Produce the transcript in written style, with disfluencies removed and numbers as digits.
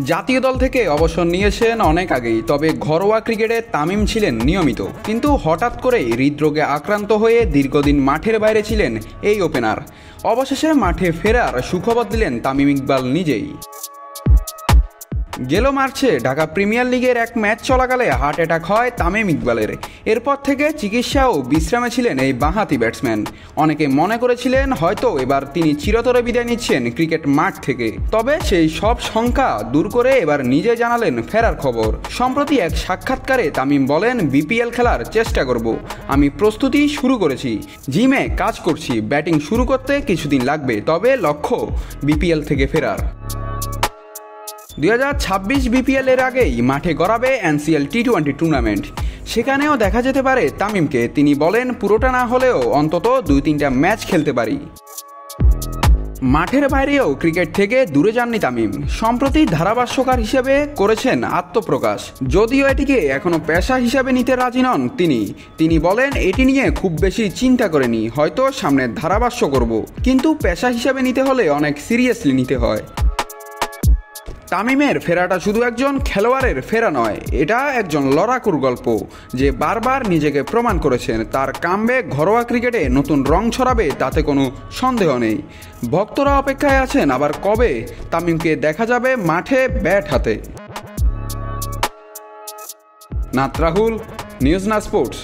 জাতীয় দল থেকে অবসর নিয়েছেন অনেক আগেই, তবে ঘরোয়া ক্রিকেটে তামিম ছিলেন নিয়মিত। কিন্তু হঠাৎ করে হৃদরোগে আক্রান্ত হয়ে দীর্ঘদিন মাঠের বাইরে ছিলেন এই ওপেনার। অবশেষে মাঠে ফেরার সুখবর দিলেন তামিম ইকবাল নিজেই। গেল মার্চে ঢাকা প্রিমিয়ার লিগের এক ম্যাচ চলাকালে হার্ট অ্যাটাক হয় তামিম ইকবালের। এরপর থেকে চিকিৎসা ও বিশ্রামে ছিলেন এই বাঁহাতি ব্যাটসম্যান। অনেকে মনে করেছিলেন হয়তো এবার তিনি চিরতরে বিদায় নিচ্ছেন ক্রিকেট মাঠ থেকে। তবে সেই সব শঙ্কা দূর করে এবার নিজে জানালেন ফেরার খবর। সম্প্রতি এক সাক্ষাৎকারে তামিম বলেন, বিপিএল খেলার চেষ্টা করব, আমি প্রস্তুতি শুরু করেছি, জিমে কাজ করছি, ব্যাটিং শুরু করতে কিছুদিন লাগবে, তবে লক্ষ্য বিপিএল থেকে ফেরার। 2026 বিপিএল এর আগেই মাঠে গড়াবে এনসিএল টি-20 টুর্নামেন্ট। সেখানেও দেখা যেতে পারে তামিমকে। তিনি বলেন, পুরোটা না হলেও অন্তত 2-3টা ম্যাচ খেলতে পারি। মাঠের বাইরেও ক্রিকেট থেকে দূরে যাননি তামিম। সম্প্রতি ধারাভাষ্যকার হিসেবে করেছেন আত্মপ্রকাশ, যদিও এটিকে এখনও পেশা হিসাবে নিতে রাজি নন তিনি বলেন, এটি নিয়ে খুব বেশি চিন্তা করেনি, হয়তো সামনে ধারাভাষ্য করব, কিন্তু পেশা হিসাবে নিতে হলে অনেক সিরিয়াসলি নিতে হয়। তামিমের ফেরাটা শুধু একজন খেলোয়াড়ের ফেরা নয়, এটা একজন লড়াকুর গল্প, যে বারবার নিজেকে প্রমাণ করেছেন। তার কামব্যাক ঘরোয়া ক্রিকেটে নতুন রং ছড়াবে, তাতে কোনো সন্দেহ নেই। ভক্তরা অপেক্ষায় আছেন আবার কবে তামিমকে দেখা যাবে মাঠে ব্যাট হাতে। নাত রাহুল, নিউজ না স্পোর্টস।